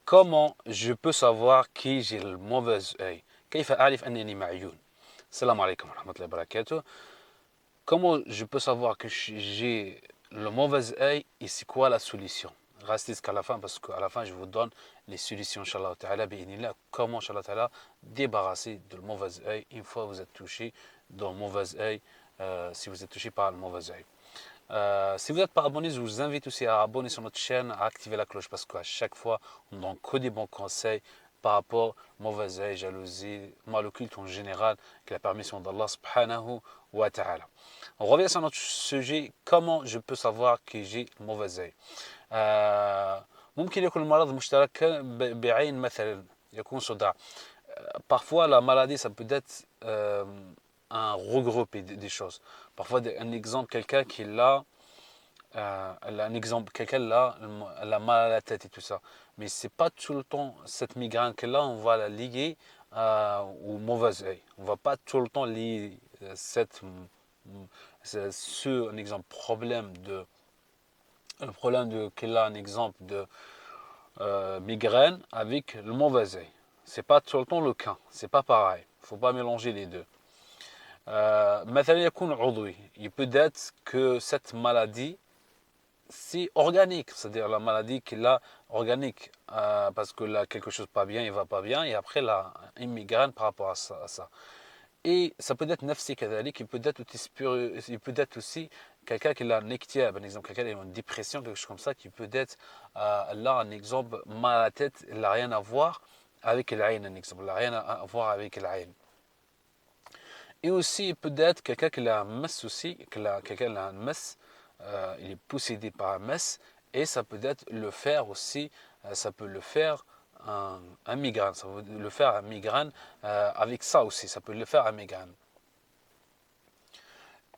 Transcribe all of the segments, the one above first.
Comment je peux savoir qui j'ai le mauvais œil? كيف أعرف أنني معيون? Salam alaikum wa rahmatullahi wa barakatuh. Comment je peux savoir que j'ai le mauvais œil et c'est quoi la solution? Restez jusqu'à la fin parce qu'à la fin je vous donne les solutions, Inch'Allah Ta'ala, comment, Inch'Allah Ta'ala, débarrasser de le mauvais œil une fois que vous êtes touché dans le mauvais œil, si vous êtes touché par le mauvais œil. Si vous n'êtes pas abonné, je vous invite aussi à abonner sur notre chaîne, à activer la cloche parce qu'à chaque fois, on donne que des bons conseils par rapport au mauvais œil, jalousie, mal occulte en général, avec la permission d'Allah subhanahu wa ta'ala. On revient sur notre sujet, comment je peux savoir que j'ai le mauvais œil. ممكن يكون المرض مشترك بعين مثلا يكون صداع. Parfois la maladie ça peut être un regroupé des choses. Parfois un exemple, quelqu'un qui l'a un exemple, quelqu'un là, elle a mal à la tête et tout ça. Mais c'est pas tout le temps cette migraine que là, on va la lier au mauvais œil. On va pas tout le temps lier un exemple problème de qu'elle a un exemple de migraine avec le mauvais œil. C'est pas tout le temps le cas. C'est pas pareil. Faut pas mélanger les deux. مثلا يكون عضوي. Il peut être que cette maladie c'est organique, c'est-à-dire la maladie qu'il a organique, parce que là quelque chose pas bien, il va pas bien, et après là, une migraine par rapport à ça. Et ça peut être nafsi kadalik, il peut être aussi quelqu'un qui a un iktiab, par exemple, quelqu'un qui a une dépression, quelque chose comme ça, qui peut être là un exemple mal à la tête, il n'a rien à voir avec l'aïn, un exemple, il n'a rien à voir avec l'aïn. Et aussi peut-être quelqu'un qui a un mess aussi, quelqu'un qui a un mess, il est possédé par un mess, et ça peut être le faire aussi, ça peut le faire un migraine, ça peut le faire un migraine avec ça aussi, ça peut le faire un migraine.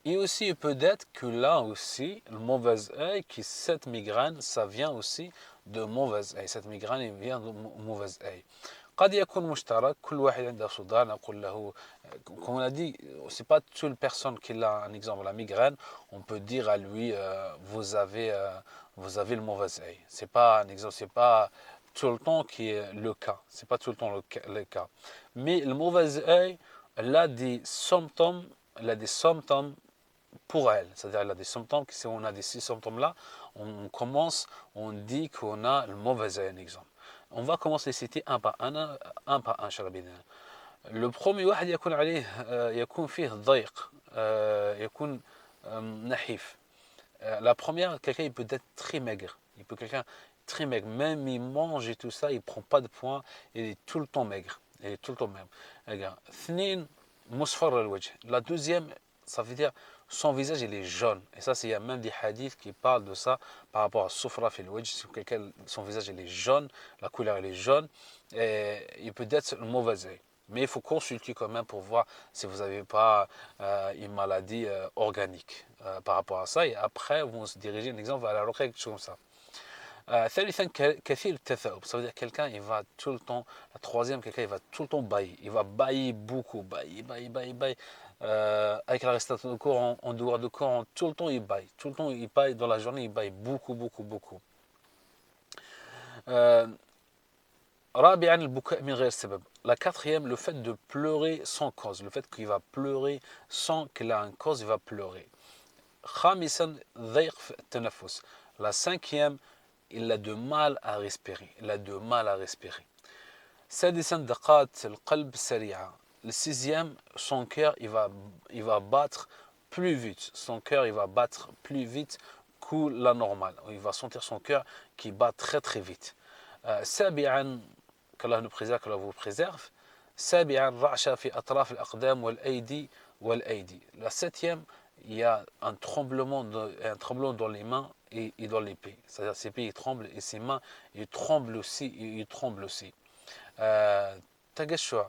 Et aussi peut-être que là aussi, le mauvais œil, qui cette migraine, ça vient aussi de mauvais œil, cette migraine elle vient de mauvais œil. قد يكون مشترك كل واحد عنده صداع نقول له comme on a dit c'est pas toute personne qui a un exemple la migraine on peut dire à lui vous avez le mauvais œil c'est pas un exemple c'est pas tout le temps qui est le cas c'est pas tout le temps le cas mais le mauvais œil elle a des symptômes pour elle c'est-à-dire elle a des symptômes si on a ces symptômes là on dit qu'on a le mauvais œil un exemple. On va commencer à citer un par un شباب. Le premier واحد يكون عليه يكون فيه ضيق يكون نحيف. La première, quelqu'un il peut être très maigre, il peut quelqu'un très maigre, même il mange et tout ça, il prend pas de poids, il est tout le temps maigre, il est tout le temps maigre. Regarde, اثنين مصفر الوجه. La deuxième, ça veut dire son visage il est jaune. Et ça, il y a même des hadiths qui parlent de ça par rapport à Soufra fil wajh. Si quelqu'un, son visage il est jaune, la couleur elle est jaune, et il peut être le mauvais œil. Mais il faut consulter quand même pour voir si vous n'avez pas une maladie organique par rapport à ça. Et après, vous se dirigez, un exemple, à la ruqya, quelque chose comme ça. ثالثا كثير التثاؤب ça veut dire quelqu'un il va tout le temps la troisième quelqu'un il va tout le temps bailler il va bailler beaucoup bailler avec la respiration de corps en dehors de corps tout le temps il baille dans la journée il baille beaucoup رابعا البكاء من غير سبب la quatrième le fait de pleurer sans cause le fait qu'il va pleurer sans qu'il a une cause il va pleurer خامسا ضيق في التنفس la cinquième il a de mal à respirer. Il a de mal à respirer. سادسا دقات القلب السريعة. Le sixième, son cœur, il va battre plus vite. Son cœur, il va battre plus vite que la normale. Il va sentir son cœur qui bat très vite. سابعا qu'Allah nous préserve, qu'Allah vous préserve. سابعا رعشة في أطراف الأقدام والأيدي والأيدي. La septième, il y a un tremblement dans les mains et dans les pieds. C'est-à-dire ses pieds ils tremblent et ses mains ils tremblent aussi. تقشع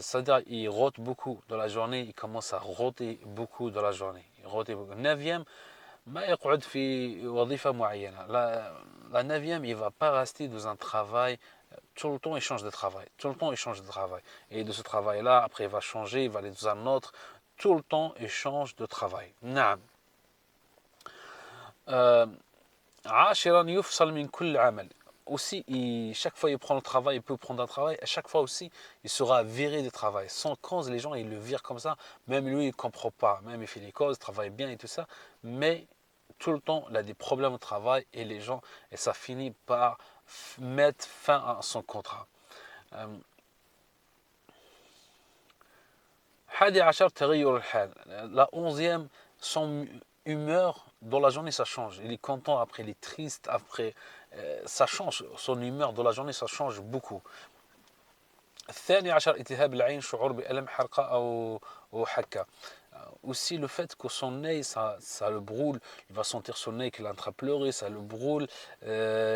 c'est-à-dire il rote beaucoup dans la journée, il commence à roter beaucoup dans la journée. Il rote beaucoup. Neuvième, ما يقعد في وظيفة معينة. La neuvième, il ne va pas rester dans un travail. Tout le temps, il change de travail. Tout le temps, il change de travail. Et de ce travail-là, après, il va changer, il va aller dans un autre. Tout le temps, il change de travail. نعم. عاشرا يفصل من كل عمل. aussi, chaque fois il prend le travail, il peut prendre un travail, à chaque fois aussi, il sera viré du travail. Sans cause, les gens, ils le virent comme ça. Même lui, il ne comprend pas. Même il fait les causes, travaille bien et tout ça. Mais tout le temps, il a des problèmes au travail et les gens, et ça finit par mettre fin à son contrat. حادي عشر تغير الحال. La 11e, son humeur dans la journée, ça change. Il est content, après il est triste, après ça change. Son humeur dans la journée, ça change beaucoup. الثاني عشر التهاب العين شعور بألم حرقة أو حكة. Aussi le fait que son nez, ça le brûle, il va sentir son nez qu'il est en train de pleurer, ça le brûle,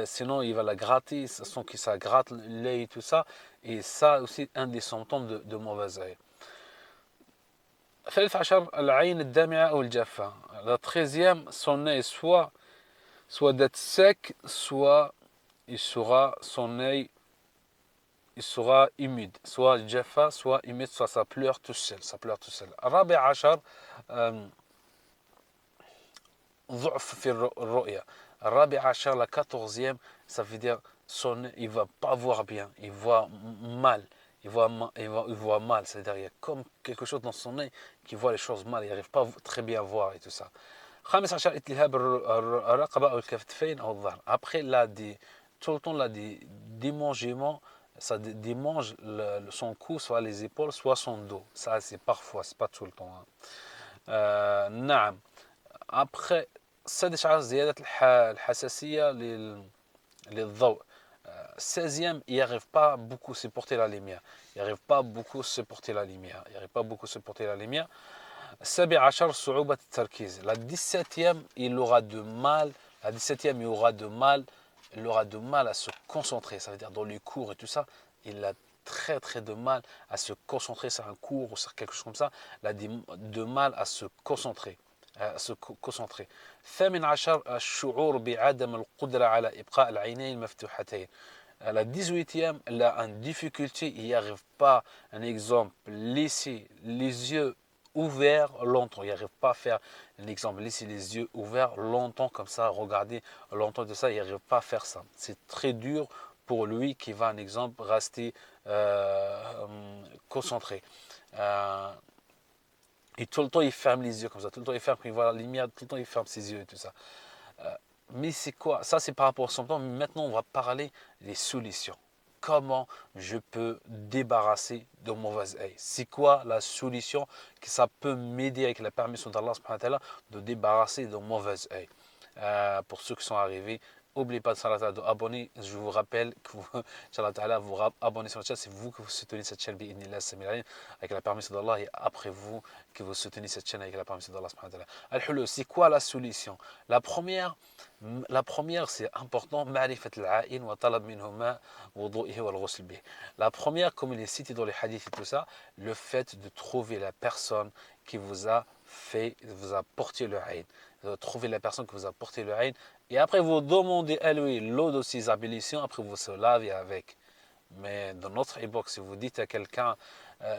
sinon il va la gratter, ça sent que ça gratte l'œil et tout ça, et ça aussi un des symptômes de mauvais œil. 13 العين الدامعة أو الجافة. La 13e, son nez soit d'être sec, soit son œil il sera humide, soit jaffa, soit humide, soit ça pleure tout seul, ça pleure tout seul. الرابع عشر ضعف في الرؤية. الرابع عشر, la 14e, ça veut dire il va pas voir bien, il voit mal. Il voit mal, c'est-à-dire il y a comme quelque chose dans son œil qui voit les choses mal, il n'arrive pas très bien à voir et tout ça. 15 التهاب الرقبة أو الكتفين أو الظهر. Après là, tout le temps là, des démangements, ça démange son cou, soit les épaules, soit son dos. Ça c'est parfois, c'est pas tout le temps. نعم. Après 16 زيادة الحساسية للضوء. 16e, il n'arrive pas beaucoup à supporter la lumière. Il n'arrive pas beaucoup à supporter la lumière. Il n'arrive pas beaucoup à supporter la lumière. 17 صعوبة التركيز. La 17e, il aura de mal. La 17e, il aura de mal à se concentrer. Ça veut dire dans les cours et tout ça, il a très très de mal à se concentrer sur un cours ou sur quelque chose comme ça. Il a de mal à se concentrer. concentrer. 18 الشعور بعدم القدرة على إبقاء العينين مفتوحتين. À la 18e, elle a une difficulté, il n'y arrive pas. Un exemple, laisser les yeux ouverts longtemps. Il n'arrive pas à faire un exemple, laisser les yeux ouverts longtemps comme ça, regarder longtemps de ça, il n'arrive pas à faire ça. C'est très dur pour lui qui va, un exemple, rester concentré. Et tout le temps, il ferme les yeux comme ça. Tout le temps, il ferme, il voit la lumière, tout le temps, il ferme ses yeux et tout ça. Mais c'est quoi? Ça, c'est par rapport au symptôme. Maintenant, on va parler des solutions. Comment je peux débarrasser de mauvais œil? C'est quoi la solution que ça peut m'aider avec la permission d'Allah de débarrasser de mauvais œil? Pour ceux qui sont arrivés, n'oubliez pas de abonner. Je vous rappelle que vous, vous abonnez sur la chaîne. C'est vous que vous soutenez cette chaîne avec la permission d'Allah, et après vous que vous soutenez cette chaîne avec la permission d'Allah. Al-Hulul, c'est quoi la solution? La première, c'est important. La première, comme il est cité dans les hadiths et tout ça, le fait de trouver la personne qui vous a porté le haïn. Trouver la personne qui vous a porté le haïn. Et après, vous demandez à lui l'eau de ses ablutions, après vous se lavez avec. Mais dans notre époque, si vous dites à quelqu'un,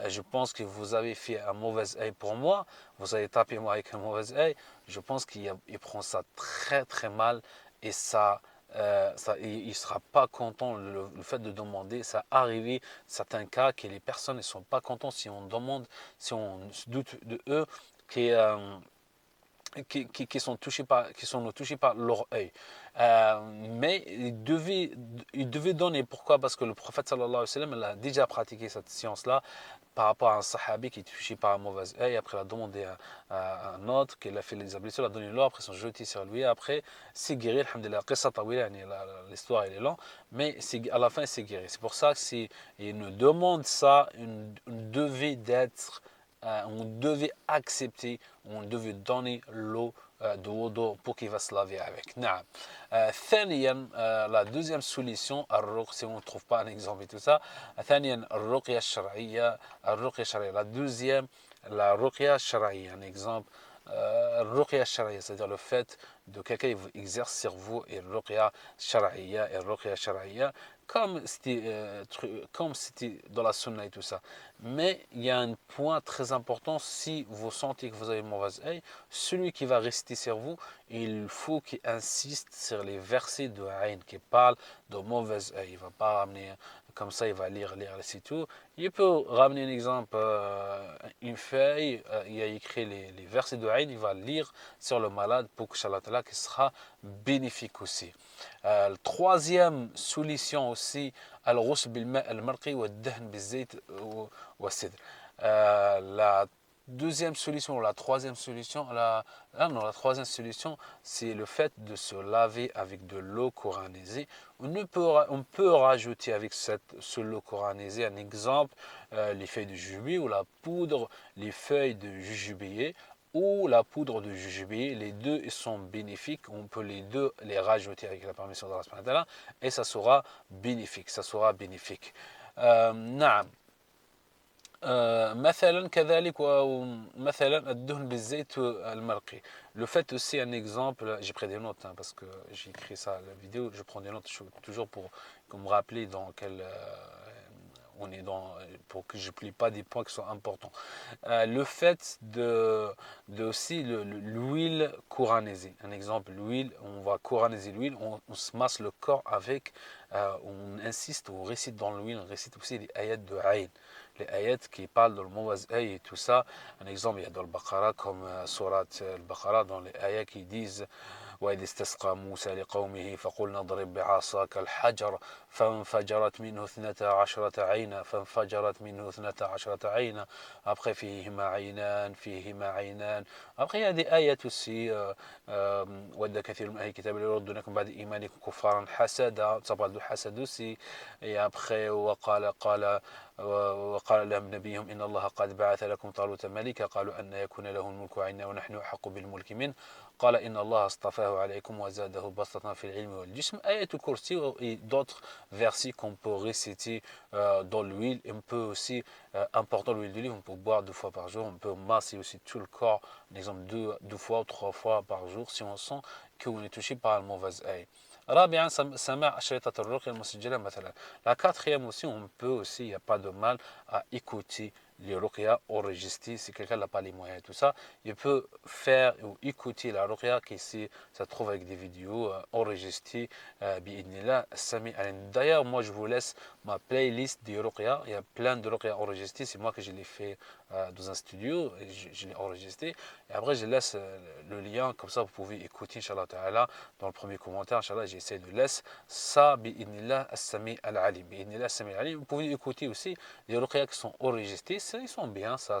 je pense que vous avez fait un mauvais œil pour moi, vous avez tapé moi avec un mauvais œil, je pense qu'il prend ça très très mal, et il ne sera pas content. Le fait de demander, ça arrive certains cas que les personnes ne sont pas contentes si on demande, si on doute de eux, qui sont touchés par leur œil. Mais il devait donner. Pourquoi? Parce que le prophète sallallahu alayhi wa sallam, il a déjà pratiqué cette science-là par rapport à un sahabi qui est touché par un mauvais œil. Après, il a demandé à un autre qu'il a fait les ablutions, il a donné l'eau, après ils sont jetés sur lui. Après, c'est guéri, alhamdulillah. L'histoire elle est longue, mais à la fin, c'est guéri. C'est pour ça que une demande ça, on devait accepter, on devait donner l'eau de wudu pour qu'il va se laver avec. ثانيا, la deuxième solution, si on ne trouve pas un exemple et tout ça, ثانيا الرقية الشرعية. La deuxième, la ruqya shar'iyya, un exemple. الرقية الشرعية, c'est-à-dire le fait de quelqu'un exerce sur vous, et الرقية الشرعية, comme c'était dans la sunna et tout ça. Mais il y a un point très important, si vous sentez que vous avez une mauvaise œil, celui qui va rester sur vous, il faut qu'il insiste sur les versets de Aïn qui parlent de mauvaise œil. Il ne va pas ramener comme ça, il va lire, c'est tout. Il peut ramener un exemple, une feuille, il y a écrit les versets de Aïn, il va lire sur le malade pour que Inch'Allah qui sera bénéfique aussi. La troisième solution aussi, الغسل بالماء المرقي والدهن بالزيت والسدر. La deuxième solution, la troisième solution, la troisième solution, c'est le fait de se laver avec de l'eau coranisée. On peut rajouter avec ce l'eau coranisée un exemple, les feuilles de jujube ou la poudre, les feuilles de jujubé ou la poudre de jujube. Les deux ils sont bénéfiques. On peut les deux les rajouter avec la permission de Allah et ça sera bénéfique. Ça sera bénéfique. نعم. مثلا كذلك مثلا الدهن بالزيت المرقي. Le fait aussi un exemple, j'ai pris des notes parce que j'ai écrit ça à la vidéo, je prends des notes toujours pour me rappeler dans quel on est dans, pour que je n'oublie pas des points qui sont importants. Le fait de aussi l'huile couranisée. Un exemple, l'huile, on va couraniser l'huile, on se masse le corps avec, on insiste, on récite dans l'huile, on récite aussi les ayats de Aïn. Les ayats qui parlent de mauvais œil et tout ça. Un exemple, il y a dans le Baqara, comme surat al-Baqara, dans les ayats qui disent وإذ استسقى موسى لقومه فقلنا اضرب بعصاك الحجر فانفجرت منه 12 عينا après فيهما عينان après il y a des ayats aussi ود كثير من أهل الكتاب يردونكم بعد إيمانكم كفارا حسدا ça parle de hasad aussi et après وقال لهم نبيهم إن الله قد بعث لكم طالوت ملكا قالوا أن يكون له الملك علينا ونحن أحق بالملك منه قال إن الله اصطفاه عليكم وزاده بسطة في العلم والجسم. آية الكرسي et d'autres versets qu'on peut réciter dans l'huile. On peut aussi, important l'huile d'olive, on peut boire 2 fois par jour. On peut masser aussi tout le corps, par exemple 2 fois ou 3 fois par jour si on sent qu'on est touché par le mauvais œil. رابعا سماع أشرطة الرقية المسجلة مثلا. La quatrième aussi, on peut aussi, il n'y a pas de mal à écouter les ruqya enregistrés. Si quelqu'un n'a pas les moyens et tout ça, il peut faire ou écouter la ruqya qui ici, ça trouve avec des vidéos enregistrées. D'ailleurs, moi je vous laisse ma playlist des ruqya. Il y a plein de ruqya enregistrés. C'est moi que je l'ai fait dans un studio et je l'ai enregistré. Et après, je laisse le lien, comme ça vous pouvez écouter, Inch'Allah Ta'ala, dans le premier commentaire. Inch'Allah, j'essaie de laisser ça, bi'idnillah as-sami al-alim. Bi'idnillah as-sami al-alim. Vous pouvez écouter aussi les ruqya qui sont enregistrés. Ils sont bien, ça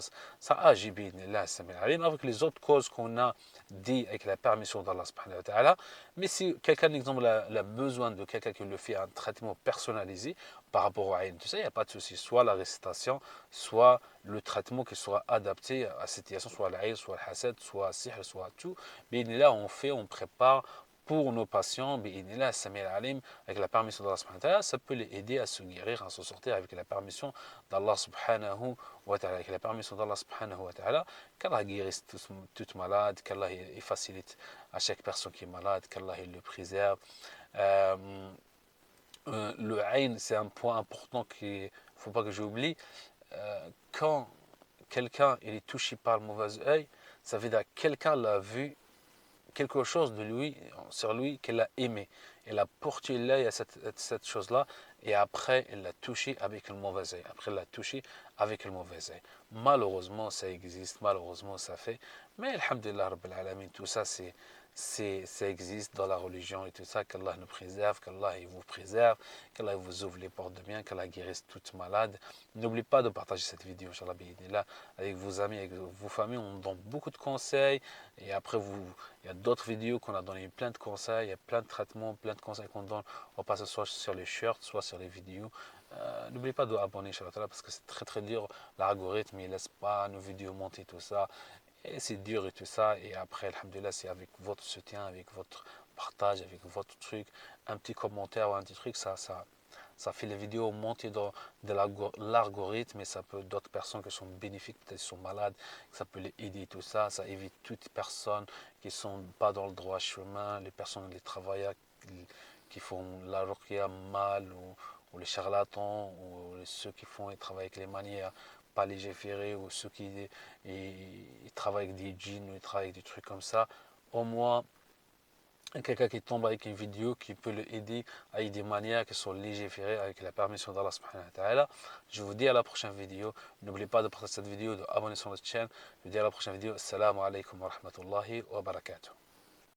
agit, bi'idnillah as-sami al-alim, avec les autres causes qu'on a dit avec la permission d'Allah subhanahu wa ta'ala. Mais si quelqu'un, par exemple, a besoin de quelqu'un qui le fait un traitement personnalisé par rapport au aïn, tout ça, il n'y a pas de souci. Soit la récitation, soit le traitement qui sera adapté à cette situation, soit l'aïn, soit le hasad, soit sihr, soit tout. Mais là, on prépare pour nos patients, avec la permission d'Allah subhanahu wa ta'ala, ça peut les aider à se guérir, à se sortir avec la permission d'Allah subhanahu wa ta'ala, avec la permission d'Allah subhanahu wa ta'ala, qu'Allah guérisse toute malade, qu'Allah facilite à chaque personne qui est malade, qu'Allah le préserve. Le ayn, c'est un point important qu'il ne faut pas que j'oublie. Quand quelqu'un est touché par le mauvais œil, ça veut dire que quelqu'un l'a vu quelque chose de lui, sur lui, qu'elle a aimé. Elle a porté l'œil à cette chose-là et après elle l'a touché avec le mauvais œil. Après elle l'a touché avec le mauvais œil. Malheureusement ça existe, malheureusement ça fait. Mais alhamdulillah rabbil alamin, tout ça ça existe dans la religion et tout ça. Qu'Allah nous préserve, qu'Allah vous préserve, qu'Allah vous ouvre les portes de bien, qu'Allah guérisse toute malade. N'oubliez pas de partager cette vidéo, Inch'Allah, avec vos amis, avec vos familles. On donne beaucoup de conseils et après il y a d'autres vidéos qu'on a donné plein de conseils, il y a plein de traitements, plein de conseils qu'on donne. On passe soit sur les shirts, soit sur les vidéos. N'oubliez pas de vous abonner, Inch'Allah, parce que c'est très dur. L'algorithme, il ne laisse pas nos vidéos monter, tout ça. Et c'est dur et tout ça. Et après, alhamdulillah, c'est avec votre soutien, avec votre partage, avec votre truc, un petit commentaire ou un petit truc, ça fait les vidéos monter dans l'algorithme et ça peut d'autres personnes qui sont bénéfiques, peut-être qui sont malades, ça peut les aider, tout ça. Ça évite toutes personnes qui ne sont pas dans le droit chemin, les personnes, les travailleurs qui font la ruqya mal ou les charlatans, ou ceux qui font et travaillent avec les manières pas légiférées, ou ceux qui ils travaillent avec des djinns, ou ils travaillent avec des trucs comme ça, au moins quelqu'un qui tombe avec une vidéo qui peut le aider avec des manières qui sont légiférées avec la permission d'Allah subhanahu wa ta'ala. Je vous dis à la prochaine vidéo. N'oubliez pas de partager cette vidéo, de abonner sur notre chaîne. Je vous dis à la prochaine vidéo. Assalamu alaikum wa rahmatullahi wa barakatuh.